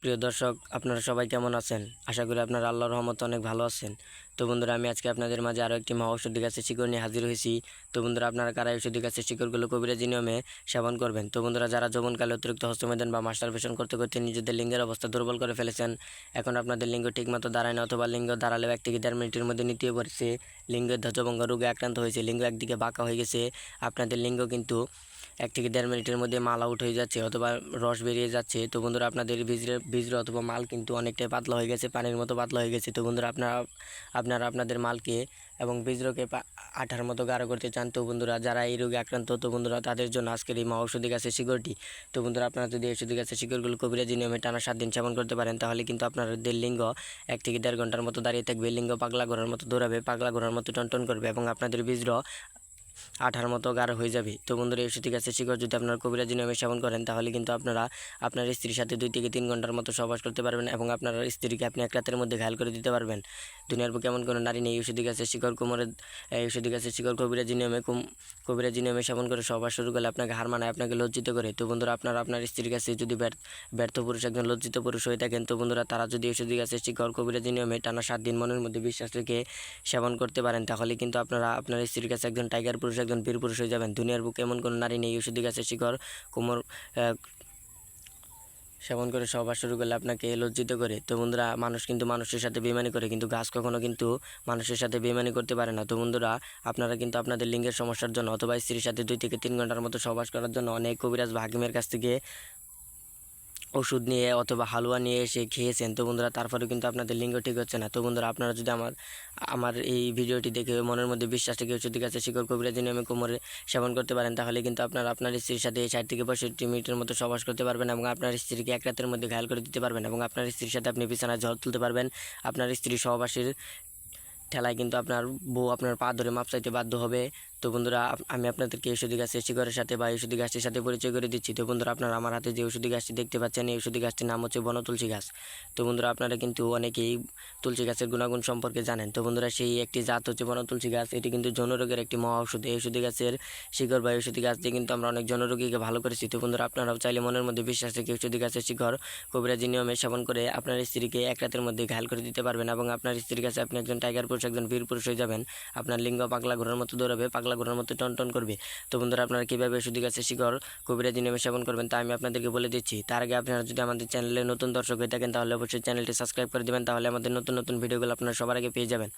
প্রিয় দর্শক, আপনারা সবাই কেমন আছেন? আশা করি আপনারা আল্লাহর রহমতে অনেক ভালো আছেন। তো বন্ধুরা, আমি আজকে আপনাদের মাঝে আরও একটি মহা ঔষধি গাছের শিকড় নিয়ে হাজির হয়েছি। তো বন্ধুরা, আপনারা কারা ঔষধি গাছের শিকড়গুলো কবিরাজি নিয়মে সেবন করবেন? তো বন্ধুরা, যারা যৌবনকালে অতিরিক্ত হস্তমৈথুন বা মাস্টারবেশন করতে করতে নিজেদের লিঙ্গের অবস্থা দুর্বল করে ফেলেছেন, এখন আপনাদের লিঙ্গ ঠিকমতো দাঁড়ায় না, অথবা লিঙ্গ দাঁড়ালেও 1 থেকে 1.5 মিনিটের মধ্যে নিতে পড়ছে, লিঙ্গের ধ্বজভঙ্গ রোগে আক্রান্ত হয়েছে, লিঙ্গ একদিকে বাঁকা হয়ে গেছে, আপনাদের লিঙ্গ কিন্তু 1 থেকে 1.5 মিনিটের মধ্যে মাল আউট হয়ে যাচ্ছে অথবা রস বেরিয়ে যাচ্ছে। তো বন্ধুরা, আপনাদের বীজরে অথবা মাল কিন্তু অনেকটাই পাতলা হয়ে গেছে, পানির মতো পাতলা হয়ে গেছে। তো বন্ধুরা, আপনারা আপনাদের মালকে এবং বীজরকে আঠার মতো গাঢ় করতে চান। তো বন্ধুরা, যারা এই রোগে আক্রান্ত, তো বন্ধুরা তাদের জন্য আজকের এই মহা ঔষধি গাছের শিকড়টি। তো বন্ধুরা, আপনারা যদি এই ঔষধি গাছের শিকড়গুলো কবিরাজি নিয়মে টানা 7 দিন সেবন করতে পারেন, তাহলে কিন্তু আপনাদের লিঙ্গ 1 থেকে 1.5 ঘন্টার মতো দাঁড়িয়ে থাকবে, লিঙ্গ পাগলা ঘোড়ার মতো দৌড়াবে, পাগলা ঘোড়ার মতো টনটন করবে এবং আপনাদের বীজর আঠার মতো গাঢ় হয়ে যাবে। তো বন্ধুরা, এই ঔষধি গাছের শিকড় যদি আপনার কবিরাজি নিয়মে সেবন করেন, তাহলে কিন্তু আপনারা আপনার স্ত্রীর সাথে 2 থেকে 3 ঘন্টার মতো সহবাস করতে পারবেন এবং আপনার স্ত্রীকে আপনি 1 রাতের মধ্যে ঘায়ল করে দিতে পারবেন। দুনিয়ার বুকে এমন কোনো নারী নেই ঔষধি গাছের শিকড় এই ঔষধি গাছের শিকড় কবিরাজি নিয়মে সেবন করে সহবাস শুরু করলে আপনাকে হার মানায়, আপনাকে লজ্জিত করে। তো বন্ধুরা, আপনারা আপনার স্ত্রীর কাছে যদি ব্যর্থ পুরুষ, একজন লজ্জিত পুরুষ হয়ে থাকেন, তো বন্ধুরা তারা যদি ঔষধি গাছের শিকড় কবিরাজি নিয়মে টানা 7 দিন মনের মধ্যে বিশ্বাস রেখে সেবন করতে পারেন, তাহলে কিন্তু আপনারা আপনার স্ত্রীর কাছে একজন টাইগার পুরুষ, একজন বীর পুরুষ হয়ে যাবেন। দুনিয়ার বুকে এমন কোনো নারী নেই ঔষধি গাছের শিকড় কোমর সেবন করে সহবাস শুরু করলে আপনাকে লজ্জিত করে। তো বন্ধুরা, মানুষ কিন্তু মানুষের সাথে বেইমানি করে, কিন্তু গাছ কখনো কিন্তু মানুষের সাথে বেইমানি করতে পারে না। তো বন্ধুরা, আপনারা কিন্তু আপনাদের লিঙ্গের সমস্যার জন্য অথবা স্ত্রীর সাথে 2 থেকে 3 ঘন্টার মতো সহবাস করার জন্য অনেক কবিরাজ বা হাকিমের কাছ থেকে ওষুধ নিয়ে অথবা হালুয়া নিয়ে এসে খেয়েছেন। তো বন্ধুরা, তারপরে কিন্তু আপনাদের লিঙ্গ ঠিক হচ্ছে না। তো বন্ধুরা, আপনারা যদি আমার এই ভিডিওটি দেখে মনের মধ্যে বিশ্বাস থেকে ঔষধি গাছের শিকড় কবিরাজি নিয়মে কোমরে সেবন করতে পারেন, তাহলে কিন্তু আপনারা আপনার স্ত্রীর সাথে 60 থেকে 65 মিনিটের মতো সহবাস করতে পারবেন এবং আপনার স্ত্রীকে 1 রাতের মধ্যে ঘায়ল করে দিতে পারবেন এবং আপনার স্ত্রীর সাথে আপনি বিছানায় ঝড় তুলতে পারবেন। আপনার স্ত্রী সহবাসের ঠেলায় কিন্তু আপনার বউ আপনার পা ধরে মাপ চাইতে বাধ্য হবে। তো বন্ধুরা, আমি আপনাদেরকে ঔষধি গাছের শিকড়ের সাথে বা ঔষধি গাছটির সাথে পরিচয় করে দিচ্ছি। তো বন্ধুরা, আপনারা আমার হাতে যে ঔষধি গাছটি দেখতে পাচ্ছেন, এই ঔষধি গাছটির নাম হচ্ছে বনতুলসী গাছ। তো বন্ধুরা, আপনারা কিন্তু অনেকেই তুলসী গাছের গুণাগুণ সম্পর্কে জানেন। তো বন্ধুরা, সেই একটি জাত হচ্ছে বনতুলসী গাছ। এটি কিন্তু যৌনরোগের একটি মহা ঔষধ। এই ঔষধি গাছের শিকড় বা ঔষধি গাছ দিয়ে কিন্তু আমরা অনেক যৌনরোগীকে ভালো করেছি। তো বন্ধুরা, আপনারাও চাইলে মনের মধ্যে বিশ্বাস রেখে ঔষধি গাছের শিকড় কবিরাজি নিয়মে সেবন করে আপনার স্ত্রীকে 1 রাতের মধ্যে ঘায়ল করে দিতে পারবেন এবং আপনার স্ত্রীর কাছে আপনি একজন টাইগার পুরুষ, একজন বীর পুরুষ হয়ে যাবেন। আপনার লিঙ্গ পাগলা ঘোড়ার মতো দৌড়াবে, পাগলা ঘোড়ার মতো টনটন করবে। তো বন্ধুরা, আপনারা কীভাবে ঔষধি গাছের শিকড় কবিরাজি নিয়মে সেবন করবেন তা আমি আপনাদেরকে বলে দিচ্ছি। তার আগে আপনারা যদি আমাদের চ্যানেলে নতুন দর্শক হয়ে থাকেন, তাহলে অবশ্যই চ্যানেলটি সাবস্ক্রাইব করে দেবেন, তাহলে আমাদের নতুন নতুন ভিডিওগুলো আপনারা সবার আগে পেয়ে যাবেন।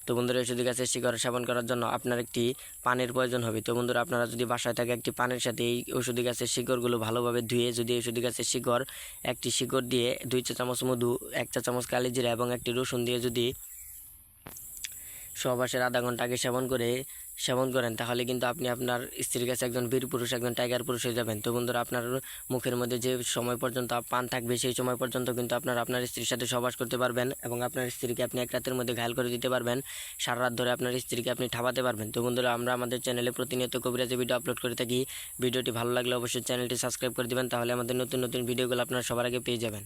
তো বন্ধুরা, ঔষধি গাছের শিকড় সেবন করার জন্য আপনার একটি পানির প্রয়োজন হবে। তো বন্ধুরা, আপনারা যদি বাসায় থাকে একটি পানির সাথে এই ঔষধি গাছের শিকড়গুলো ভালোভাবে ধুয়ে, যদি ঔষধি গাছের শিকড় একটি শিকড় দিয়ে 2 চা চামচ মধু, 1 চা চামচ কালিজিরা এবং একটি রসুন দিয়ে যদি সহবাসের আধা ঘন্টা আগে সেবন করেন, তাহলে কিন্তু আপনি আপনার স্ত্রীর কাছে একজন বীর পুরুষ, একজন টাইগার পুরুষ হয়ে যাবেন। তো বন্ধুরা, আপনার মুখের মধ্যে যে সময় পর্যন্ত পান থাকবে, সেই সময় পর্যন্ত কিন্তু আপনার স্ত্রীর সাথে সহবাস করতে পারবেন এবং আপনার স্ত্রীকে আপনি 1 রাতের মধ্যে ঘায়ল করে দিতে পারবেন। সারা রাত ধরে আপনার স্ত্রীকে আপনি ঠাপাতে পারবেন। তো বন্ধুরা, আমরা আমাদের চ্যানেলে প্রতিনিয়ত কবিরাজি ভিডিও আপলোড করে থাকি। ভিডিওটি ভালো লাগলে অবশ্যই চ্যানেলটি সাবস্ক্রাইব করে দেবেন, তাহলে আমাদের নতুন নতুন ভিডিওগুলো আপনারা সবার আগে পেয়ে যাবেন।